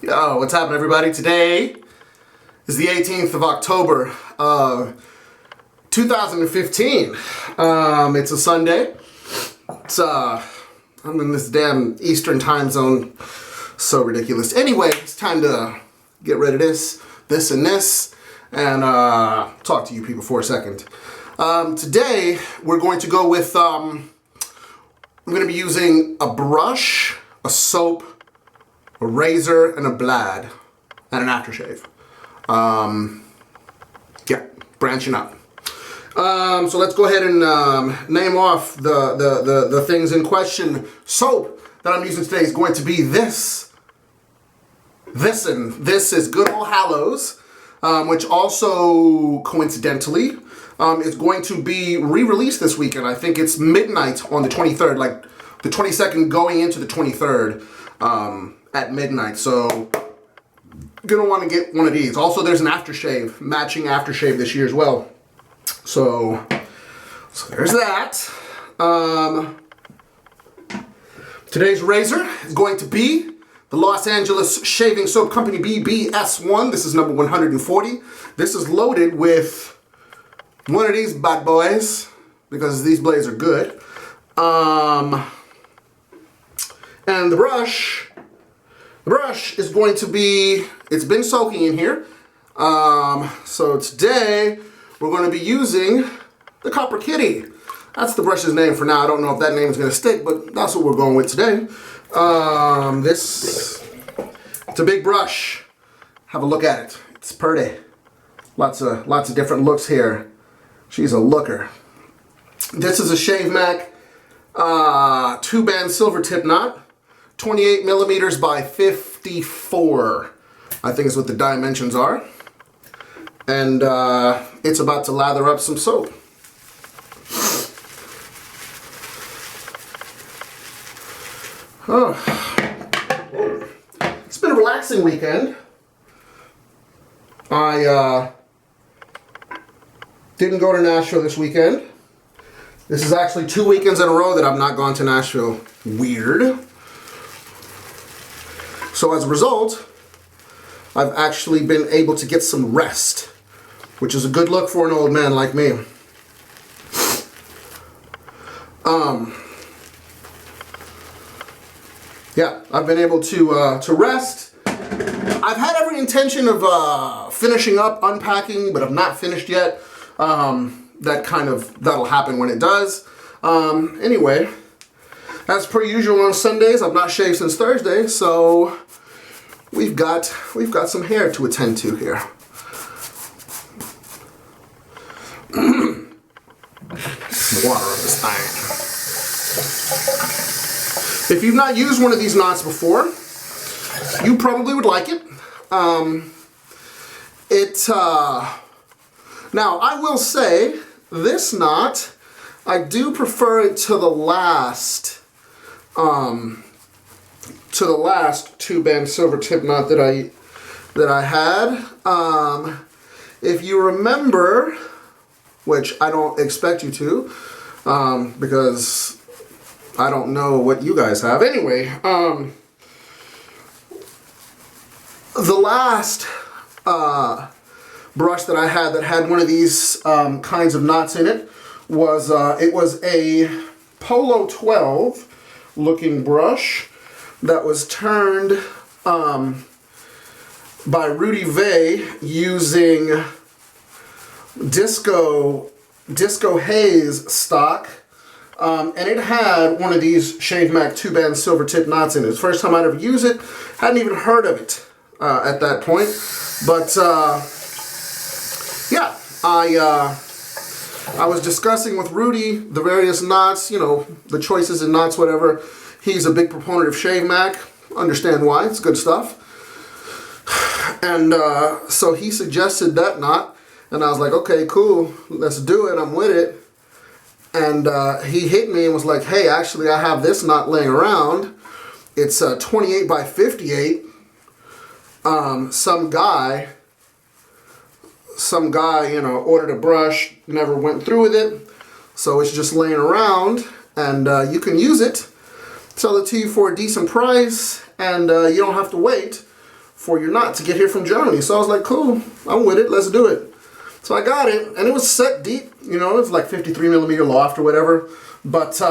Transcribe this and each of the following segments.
Yo, what's happening, everybody? Today is the 18th of October, 2015. It's a Sunday. I'm in this damn Eastern time zone. So ridiculous. Anyway, it's time to get rid of this, and this, and talk to you people for a second. Today, we're going to go with, I'm going to be using a brush, a soap, a razor, and a blade, and an aftershave. Yeah, branching up. So let's go ahead and name off the things in question. Soap that I'm using today is going to be this. This is good old Hallows, which also coincidentally is going to be re-released this weekend. I think it's midnight on the 23rd, like the 22nd going into the 23rd. At midnight, so gonna want to get one of these. Also, there's an aftershave, matching aftershave this year as well. So there's that. Today's razor is going to be the Los Angeles Shaving Soap Company BBS1. This is number 140. This is loaded with one of these bad boys because these blades are good. And the brush is going to be, it's been soaking in here. So today we're going to be using the Copper Kitty. That's the brush's name for now. I don't know if that name is going to stick, but that's what we're going with today. It's a big brush. Have a look at it. It's pretty. Lots of different looks here. She's a looker. This is a Shave Mac 2-band silver tip knot. 28 millimeters by 54, I think is what the dimensions are. And it's about to lather up some soap. Oh. It's been a relaxing weekend. I didn't go to Nashville this weekend. This is actually 2 weekends in a row that I've not gone to Nashville. Weird. So as a result, I've actually been able to get some rest, which is a good look for an old man like me. Yeah, I've been able to rest. I've had every intention of finishing up, unpacking, but I've not finished yet. That'll happen when it does. Anyway, as per usual on Sundays, I've not shaved since Thursday, so we've got some hair to attend to here. Water on this thing. If you've not used one of these knots before, you probably would like it. Now I will say this knot, I do prefer it to the last 2-band silver tip knot that I had. If you remember, which I don't expect you to, because I don't know what you guys have. Anyway, the last brush that I had that had one of these kinds of knots in it was a Polo 12 looking brush that was turned by Rudy Vay using Disco Haze stock, and it had one of these Shave Mac 2-band silver tip knots in it. It's the first time I'd ever used it. Hadn't even heard of it at that point, but yeah, I was discussing with Rudy the various knots, you know, the choices in knots, whatever. He's a big proponent of Shave Mac. Understand why, it's good stuff. And so he suggested that knot, and I was like, okay, cool, let's do it, I'm with it. And he hit me and was like, hey, actually I have this knot laying around. It's 28 by 58. Some guy, you know, ordered a brush, never went through with it, so it's just laying around, and you can use it, sell it to you for a decent price, and you don't have to wait for your knot to get here from Germany. So I was like, cool, I'm with it, let's do it. So I got it, and it was set deep, you know, it was like 53 millimeter loft or whatever, but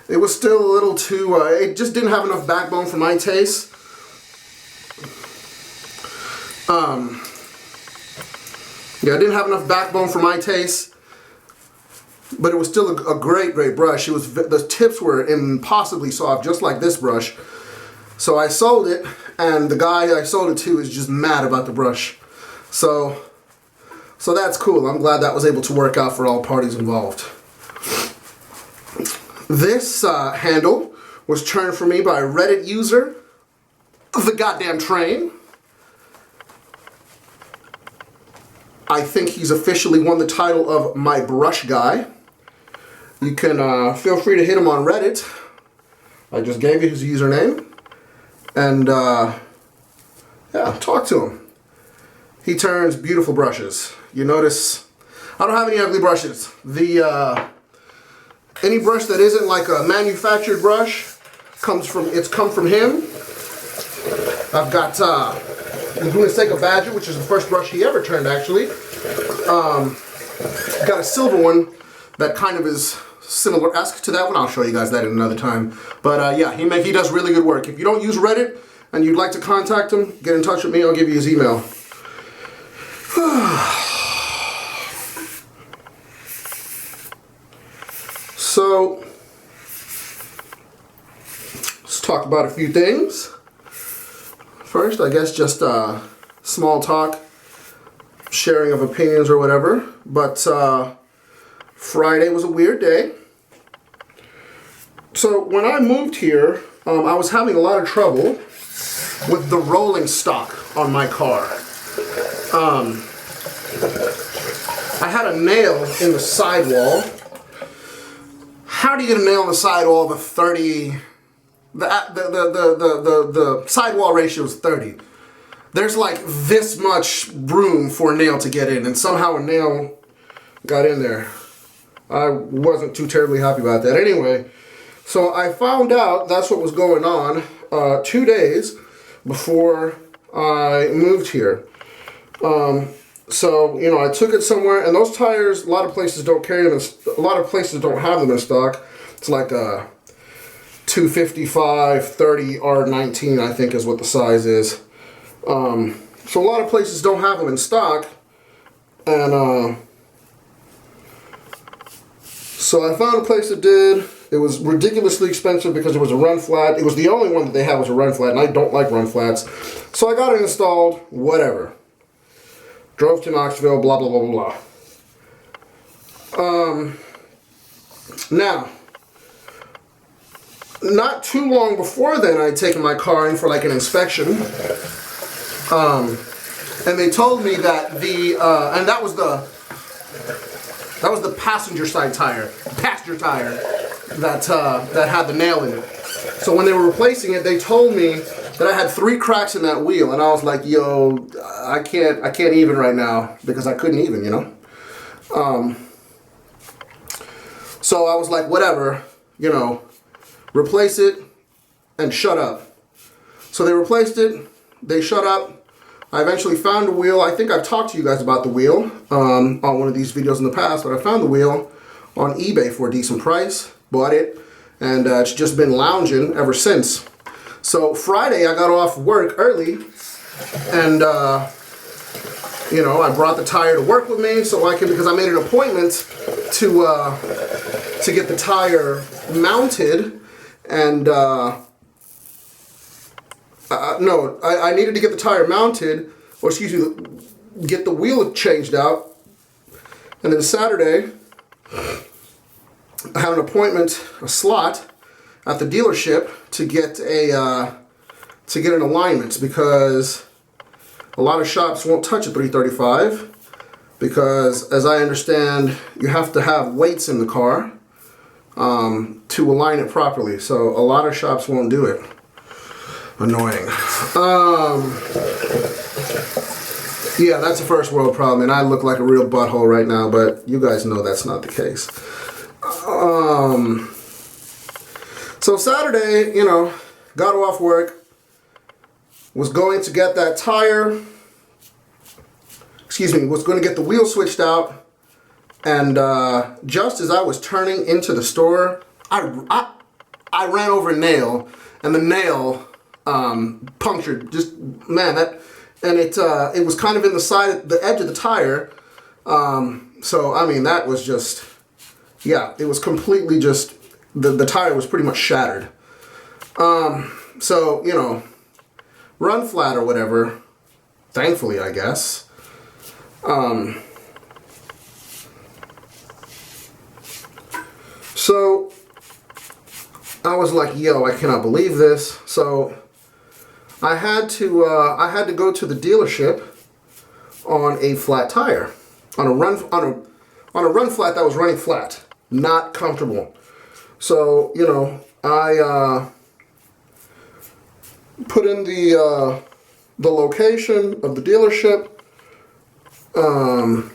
it was still a little too, it just didn't have enough backbone for my taste. Yeah, it didn't have enough backbone for my taste, but it was still a great brush. It was, the tips were impossibly soft, just like this brush. So I sold it, and the guy I sold it to is just mad about the brush. So that's cool. I'm glad that was able to work out for all parties involved. This handle was turned for me by a Reddit user, The Goddamn Train. I think he's officially won the title of my brush guy. You can feel free to hit him on Reddit. I just gave you his username. And yeah, talk to him. He turns beautiful brushes. You notice, I don't have any ugly brushes. Any brush that isn't like a manufactured brush come from him. I've got the Seika Badger, which is the first brush he ever turned, actually. Got a silver one that kind of is similar-esque to that one. I'll show you guys that in another time. But yeah, he does really good work. If you don't use Reddit and you'd like to contact him, get in touch with me. I'll give you his email. So let's talk about a few things. First, I guess just small talk, sharing of opinions or whatever. But Friday was a weird day. So when I moved here, I was having a lot of trouble with the rolling stock on my car. I had a nail in the sidewall. How do you get a nail in the sidewall with 30? The sidewall ratio is 30. There's like this much room for a nail to get in, and somehow a nail got in there. I wasn't too terribly happy about that. Anyway, so I found out that's what was going on 2 days before I moved here. So, you know, I took it somewhere, and those tires, a lot of places don't carry them, a lot of places don't have them in stock. It's like a 255 30 R19, I think is what the size is. So a lot of places don't have them in stock, and so I found a place that did. It was ridiculously expensive because it was a run flat. It was the only one that they had was a run flat, and I don't like run flats. So I got it installed, whatever. Drove to Knoxville, blah, blah, blah, blah, blah. Now, not too long before then, I'd taken my car in for like an inspection. And they told me that and that was the passenger side tire, that had the nail in it. So when they were replacing it, they told me that I had 3 cracks in that wheel, and I was like, yo, I can't even right now, because I couldn't even, you know. So I was like, whatever, you know, replace it and shut up. So they replaced it, they shut up. I eventually found a wheel. I think I've talked to you guys about the wheel on one of these videos in the past, but I found the wheel on eBay for a decent price, bought it, and it's just been lounging ever since. So Friday I got off work early, and you know, I brought the tire to work with me so I can, because I made an appointment to get the tire mounted, and no, I needed to get the tire mounted, or excuse me, get the wheel changed out, and then Saturday I have an appointment, a slot at the dealership to get an alignment, because a lot of shops won't touch a 335 because, as I understand, you have to have weights in the car to align it properly. So a lot of shops won't do it. Annoying. Yeah, that's a first world problem, and I look like a real butthole right now, but you guys know that's not the case. So Saturday, you know, got off work, was going to get that tire, was going to get the wheel switched out, and just as I was turning into the store, I ran over a nail, and the nail punctured. Just, man, it was kind of in the edge of the tire. So I mean, that was just, yeah, it was completely just, the tire was pretty much shattered. So, you know, run flat or whatever, thankfully, I guess. So I was like, yo, I cannot believe this. So I had to go to the dealership on a flat tire, on a run flat that was running flat, not comfortable. So, you know, I put in the location of the dealership on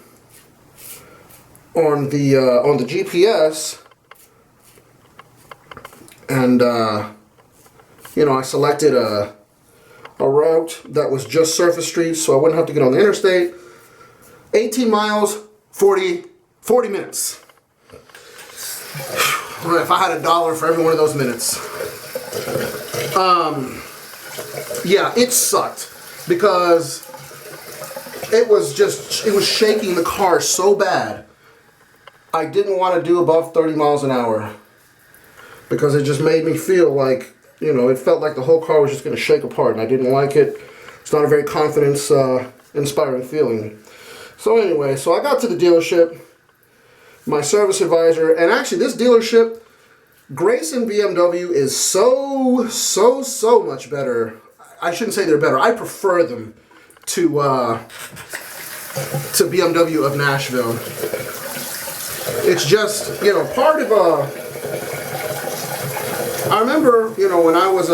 the GPS, and you know, I selected a route that was just surface streets, so I wouldn't have to get on the interstate. 18 miles, 40 minutes. If I had $1 for every one of those minutes. Yeah, it sucked because it was shaking the car so bad. I didn't want to do above 30 miles an hour because it just made me feel like, you know, it felt like the whole car was just going to shake apart, and I didn't like it. It's not a very confidence inspiring feeling. So anyway, so I got to the dealership, my service advisor, and actually this dealership, Grayson BMW, is so much better. I shouldn't say they're better. I prefer them to BMW of Nashville. It's just, you know, part of I remember, you know, when I was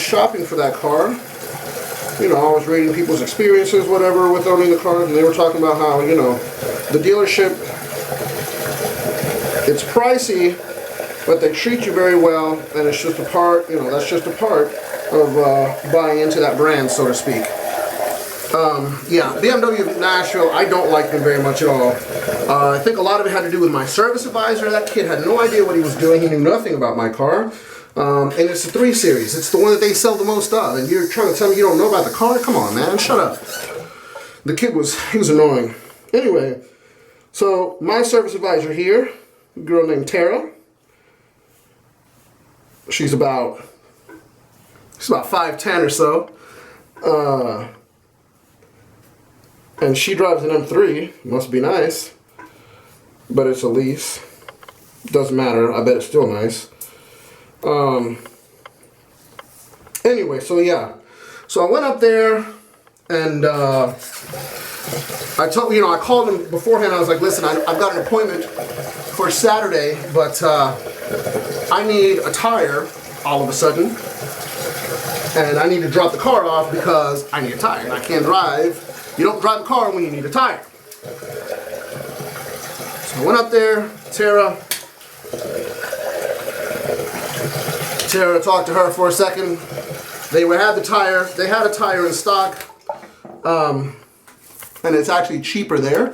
shopping for that car, you know, I was reading people's experiences, whatever, with owning the car, and they were talking about how, you know, the dealership, it's pricey, but they treat you very well, and it's just a part, you know, that's just a part of buying into that brand, so to speak. Yeah, BMW of Nashville, I don't like them very much at all. I think a lot of it had to do with my service advisor. That kid had no idea what he was doing. He knew nothing about my car. And it's the 3 Series. It's the one that they sell the most of. And you're trying to tell me you don't know about the car? Come on, man. Shut up. The kid was annoying. Anyway, so my service advisor here, a girl named Tara. She's about 5'10" or so. And she drives an M3. Must be nice. But it's a lease. Doesn't matter. I bet it's still nice. Anyway, so yeah. So I went up there and I called him beforehand. I was like, listen, I've got an appointment for Saturday, but I need a tire all of a sudden. And I need to drop the car off because I need a tire. I can't drive. You don't drive a car when you need a tire. So I went up there, Tara talked to her for a second. They had a tire in stock. And it's actually cheaper there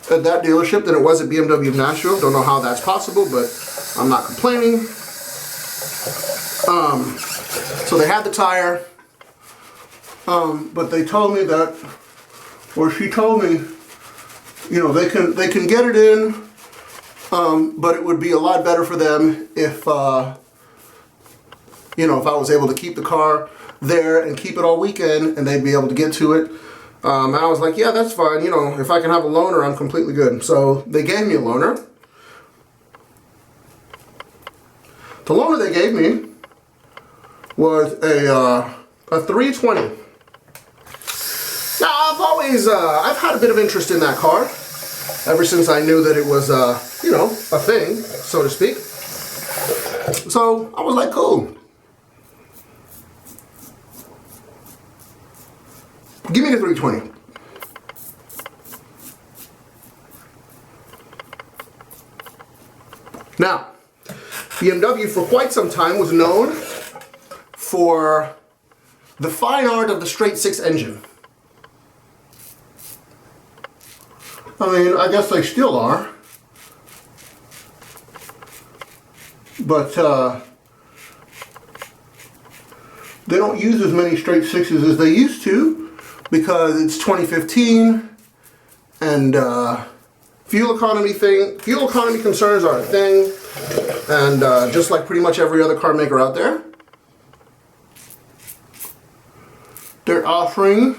at that dealership than it was at BMW of Nashville. Don't know how that's possible, but I'm not complaining. So they had the tire. But they told me that, or she told me, you know, they can get it in, but it would be a lot better for them if, you know, if I was able to keep the car there and keep it all weekend, and they'd be able to get to it. And I was like, yeah, that's fine. You know, if I can have a loaner, I'm completely good. So they gave me a loaner. The loaner they gave me was a 320. Now, I've had a bit of interest in that car ever since I knew that it was, you know, a thing, so to speak. So I was like, cool. Give me the 320. Now, BMW for quite some time was known for The fine art of the straight six engine. I mean, I guess they still are. But they don't use as many straight sixes as they used to because it's 2015 and fuel economy concerns are a thing, and just like pretty much every other car maker out there, they're offering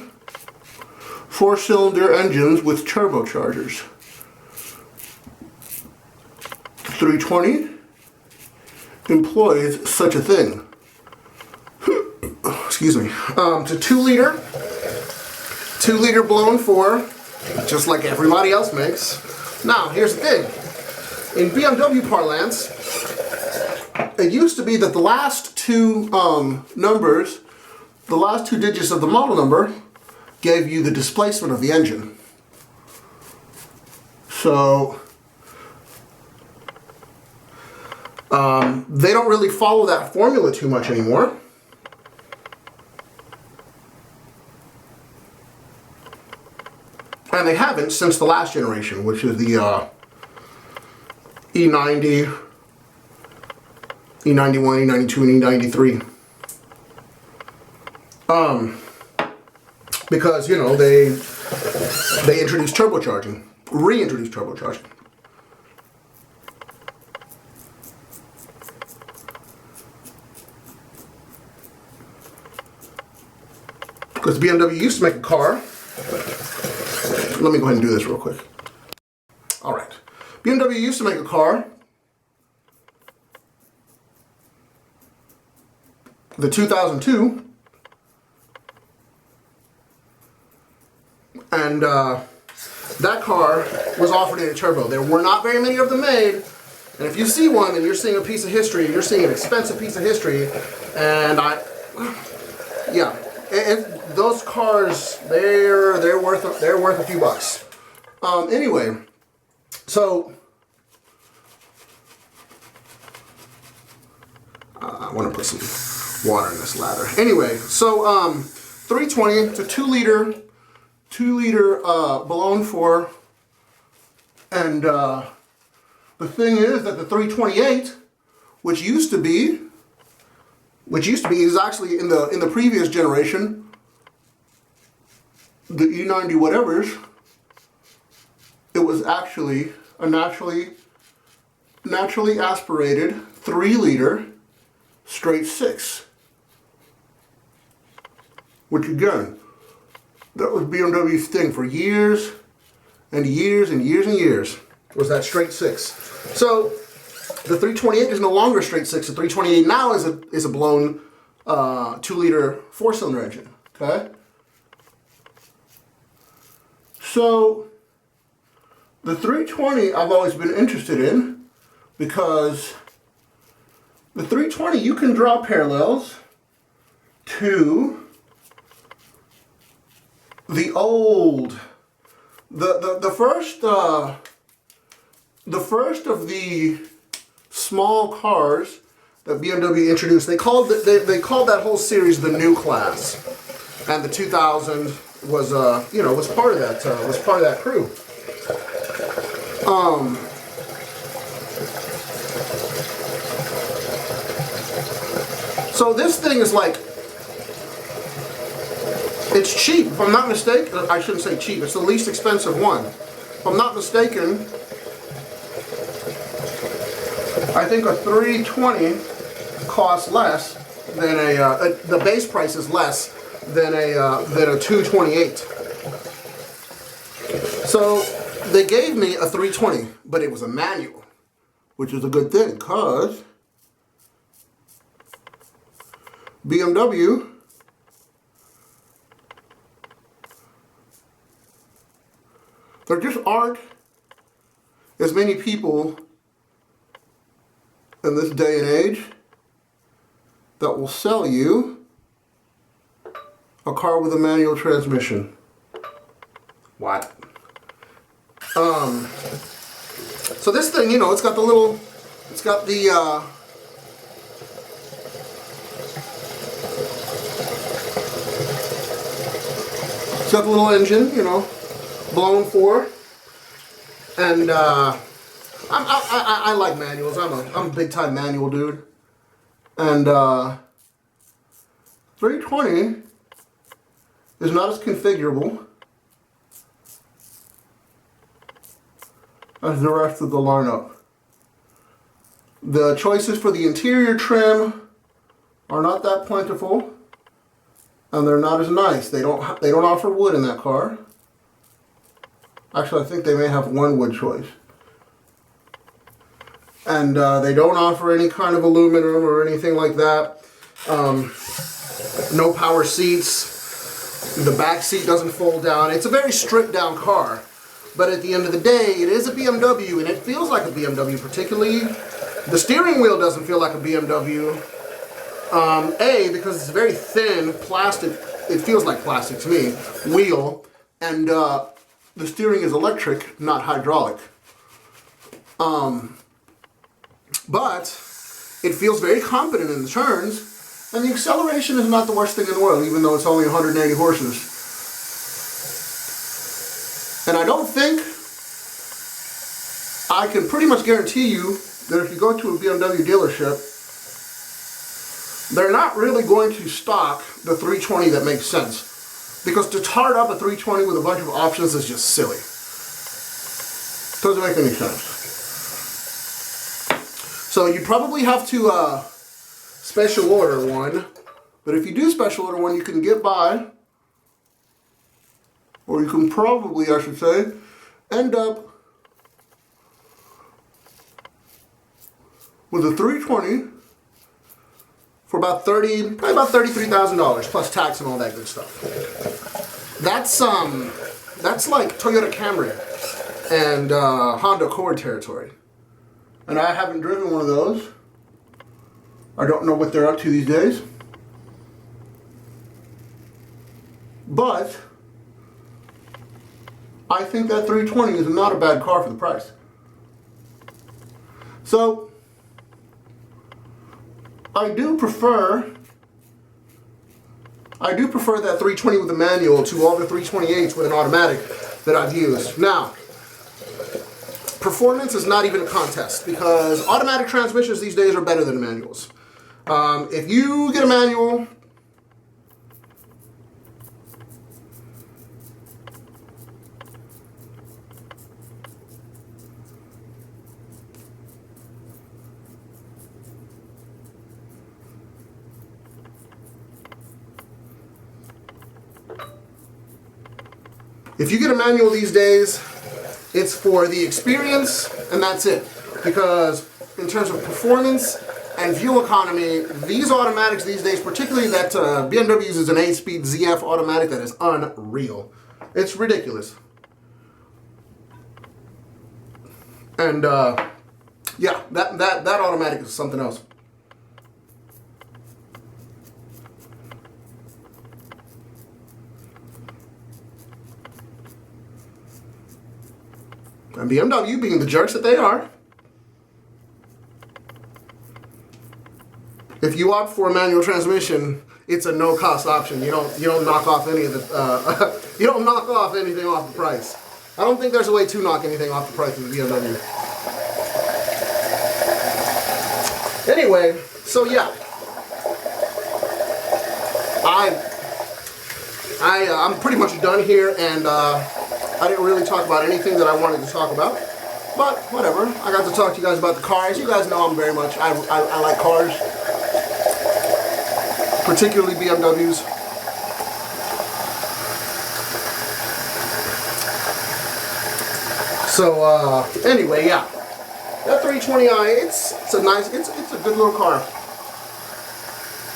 4-cylinder engines with turbochargers. 320 employs such a thing. Excuse me. It's a 2 liter blown 4, just like everybody else makes. Now, here's the thing. In BMW parlance, it used to be that the last two numbers, the last 2 digits of the model number, gave you the displacement of the engine. So, they don't really follow that formula too much anymore. And they haven't since the last generation, which is the E90, E91, E92, and E93. Because, you know, they introduced turbocharging, reintroduced turbocharging. Because BMW used to make a car. Let me go ahead and do this real quick. All right. BMW used to make a car, the 2002, and that car was offered in a turbo. There were not very many of them made, and if you see one, then you're seeing a piece of history. You're seeing an expensive piece of history, and yeah. Those cars, they're worth a few bucks. Anyway, so I want to put some water in this lather. Anyway, so 320, it's a 2 liter blown 4, and the thing is that the 328, which used to be is actually in the previous generation, the E90 whatevers, it was actually a naturally aspirated 3 liter straight 6. Which again, that was BMW's thing for years and years and years and years, was that straight 6. So the 328 is no longer a straight 6. The 328 now is a blown 2 liter 4-cylinder engine. Okay? So the 320 I've always been interested in, because the 320 you can draw parallels to the old, the first of the small cars that BMW introduced. They called that whole series the New Class, and the 2000 was was part of that crew. So this thing is like, it's cheap. If I'm not mistaken, I shouldn't say cheap. It's the least expensive one. If I'm not mistaken, I think a 320 costs less than the base price is less than a 228. So they gave me a 320, but it was a manual, which is a good thing, because BMW there just aren't as many people in this day and age that will sell you a car with a manual transmission. What? So this thing, it's got the little, it's got the It's got the little engine, you know, blown for. And I like manuals. I'm a big time manual dude. And 320 is not as configurable as the rest of the lineup. The choices for the interior trim are not that plentiful, and they're not as nice. They don't offer wood in that car. Actually, I think they may have one wood choice. And they don't offer any kind of aluminum or anything like that. No power seats. The back seat doesn't fold down. It's a very stripped down car. But at the end of the day, it is a BMW, and it feels like a BMW, particularly. The steering wheel doesn't feel like a BMW. Because it's very thin plastic. It feels like plastic to me. Wheel. And the steering is electric, not hydraulic. But it feels very competent in the turns, and the acceleration is not the worst thing in the world, even though it's only 180 horses. And I don't think, I can pretty much guarantee you that if you go to a BMW dealership, they're not really going to stock the 320 that makes sense. Because to tart up a 320 with a bunch of options is just silly. Doesn't make any sense. So you probably have to special order one. But if you do special order one, you can get by, or you can probably, I should say, end up with a 320 for about probably about $33,000 plus tax and all that good stuff. That's like Toyota Camry and Honda Accord territory. And I haven't driven one of those. I don't know what they're up to these days. But I think that 320 is not a bad car for the price. So I do prefer that 320 with a manual to all the 328s with an automatic that I've used. Now, performance is not even a contest because automatic transmissions these days are better than manuals. If you get a manual, these days, it's for the experience, and that's it. Because in terms of performance and fuel economy, these automatics these days, particularly that BMW uses an 8-speed ZF automatic that is unreal. It's ridiculous. And yeah, that automatic is something else. And BMW, being the jerks that they are, if you opt for a manual transmission, it's a no-cost option. You don't knock off any of the you don't knock off anything off the price. I don't think there's a way to knock anything off the price of the BMW. Anyway, so yeah, I'm pretty much done here, and I didn't really talk about anything that I wanted to talk about, but whatever. I got to talk to you guys about the cars. You guys know I'm very much, I like cars, particularly BMWs. So anyway, yeah, that 320i, it's a good little car.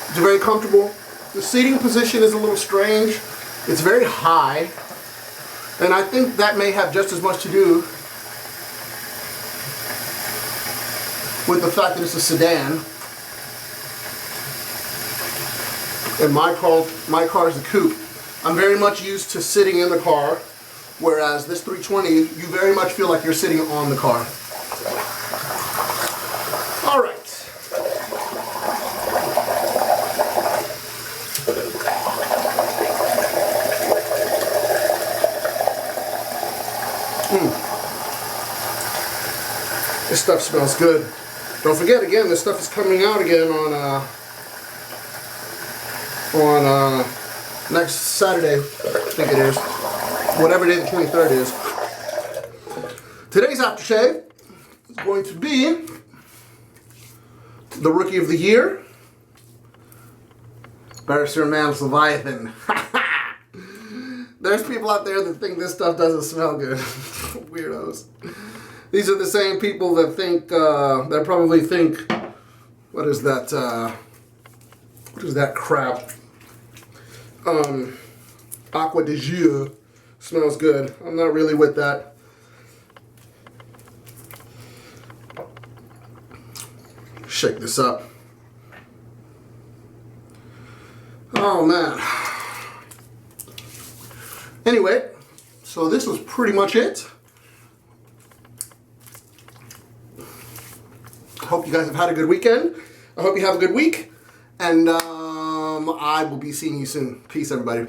It's very comfortable. The seating position is a little strange. It's very high. And I think that may have just as much to do with the fact that it's a sedan. And my car is a coupe. I'm very much used to sitting in the car, whereas this 320, you very much feel like you're sitting on the car. All right. This stuff smells good. Don't forget, again, this stuff is coming out again on next Saturday, I think it is. Whatever day the 23rd is. Today's aftershave is going to be the Rookie of the Year, Barrister Mann's Leviathan. There's people out there that think this stuff doesn't smell good. Weirdos. These are the same people that think, that probably think, what is that crap? Aqua de Jus smells good. I'm not really with that. Shake this up. Oh man. Anyway, so this was pretty much it. I hope you guys have had a good weekend. I hope you have a good week. And I will be seeing you soon. Peace, everybody.